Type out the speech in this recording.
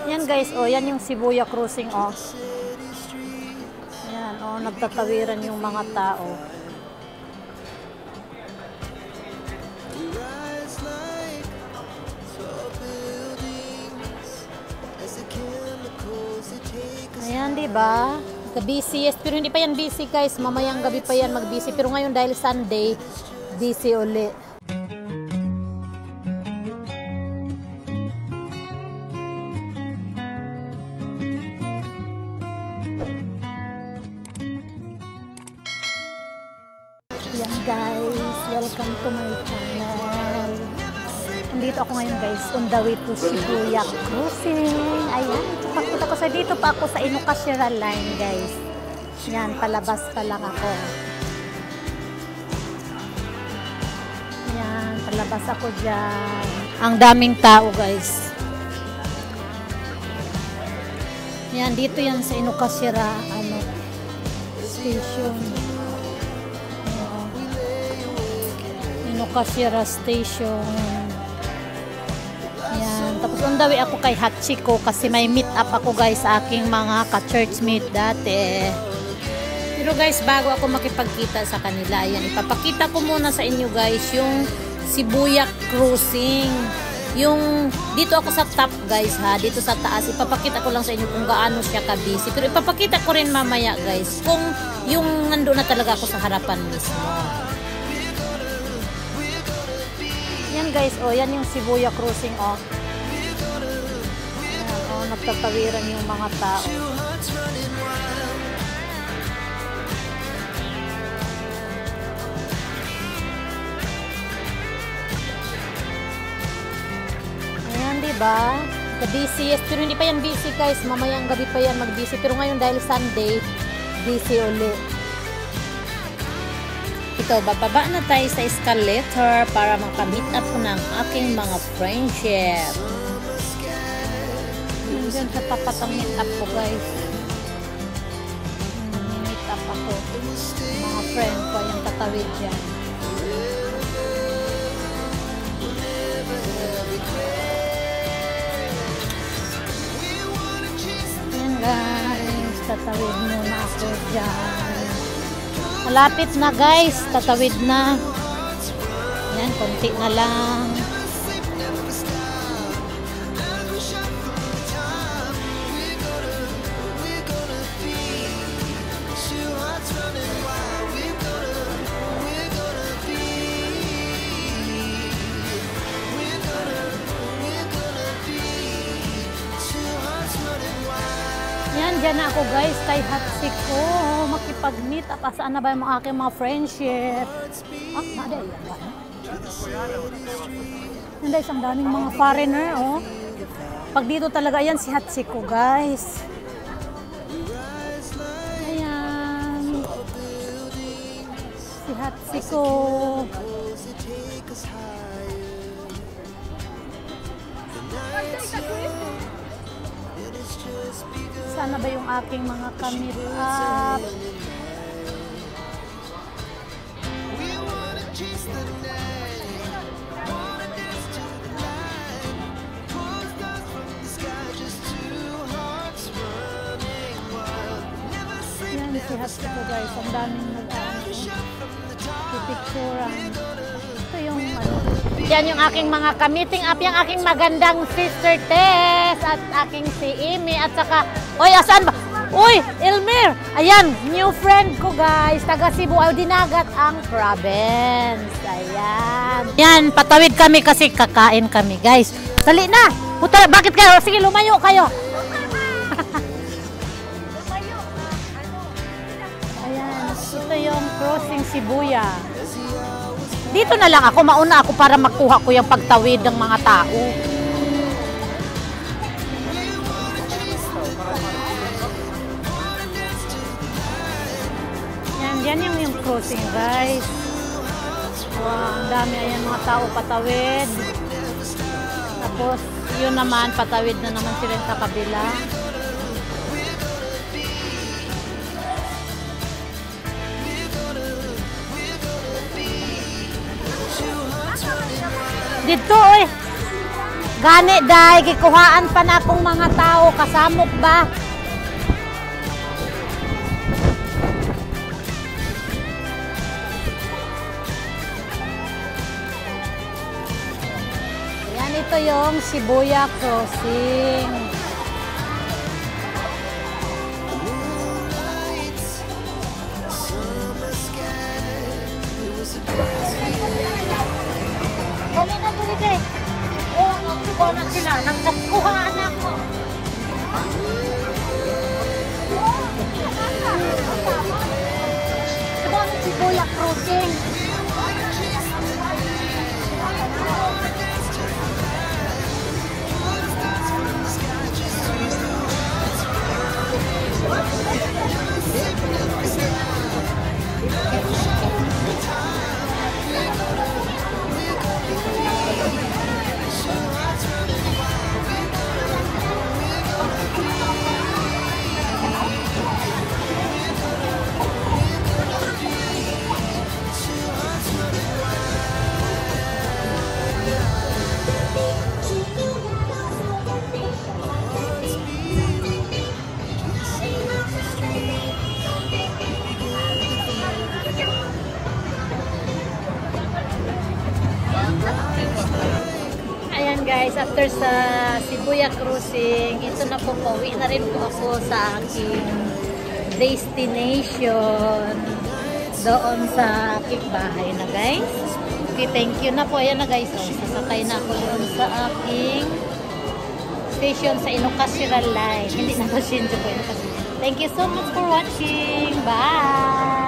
Yan guys, oh, yan yung Shibuya Crossing, oh. Yan, oh, nagtatawiran yung mga tao. Ayan, diba? Busy, pero hindi pa yan busy guys. Mamayang gabi pa yan mag-busy. Pero ngayon dahil Sunday, busy uli. Yan guys, welcome to my channel. Nandito ako ngayon guys, on the way to Shibuya Crossing. Ayan, pakita ko sa dito pa ako sa Inokashira Line guys. Yan, palabas pa lang ako. Yan, palabas ako dyan. Ang daming tao guys. Yan, dito yan sa Inokashira station. Inokashira Station. Yan. Tapos on the way ako kay Hachiko kasi may meet up ako guys sa aking mga ka-church mate dati. Pero guys, bago ako makipagkita sa kanila, yan, ipapakita ko muna sa inyo guys yung Shibuya Crossing. Yung dito ako sa top guys ha, dito sa taas, ipapakita ko lang sa inyo kung gaano siya ka-busy. Pero ipapakita ko rin mamaya guys kung yung nandoon na talaga ako sa harapan mismo. Yan guys, oh, yan yung Shibuya Crossing, oh. Yan, oh, nagtatawiran yung mga tao. Ayan, diba? The busiest, pero hindi pa yan busy guys. Mamayang gabi pa yan mag-busy. Pero ngayon dahil Sunday, busy uli. Ito, bababa na tayo sa escalator para makamit up ko ng aking mga friendship. Diyan sa tapat ang meet up ko guys. Meet up ako. Mga friend ko yung tatawid dyan. Ayan guys, tatawid muna ako dyan. Malapit na guys, tatawid na. Yan, konti na lang. Yan, dyan na ako guys, kay Hachiko. Makipag-meet up. Saan na ba yung aking mga friendship? Ah, naday. Hindi, isang daming mga foreigner, oh. Pag dito talaga, yan si Hachiko guys. Ayan. Si Hachiko. Sana ba yung aking mga kamit up? Yan si Hachiko guys, ang daming pipicturan. Ito yung yan yung aking mga ka-meeting up, yung aking magandang sister Tess at aking si Amy at saka, oy, asan ba? Uy, Elmer! Ayan, new friend ko guys, taga Cebu, Dinagat ang province. Ayan. Yan, patawid kami kasi kakain kami guys. Sali na! Puta, bakit kayo? Sige, lumayo kayo. Ayan, ito yung crossing Shibuya. Dito na lang ako, mauna ako para makuha ko yung pagtawid ng mga tao. Yan yung crossing guys. Wow, ang dami, ayan mga tao patawid. Tapos yun naman, patawid na naman sila sa kabila. Dito, oy. Gani day, gikuhaan pa na akong mga tao, kasamok ba? Ayan, ito yung Shibuya Crossing. Kami na po dito eh. Oo, na sila. Nagkakuhaan ako. Ito ang Shibuya Crossing. Ayan guys, after sa Shibuya Crossing, ito na po, pauwi na rin po ako sa aking destination doon sa aking bahay na guys. Okay, thank you na po. Ayan na guys, so, sasakay na ako doon sa aking station sa Inokashira Line. Hindi na to Shinjuku, Inokashira. Thank you so much for watching. Bye!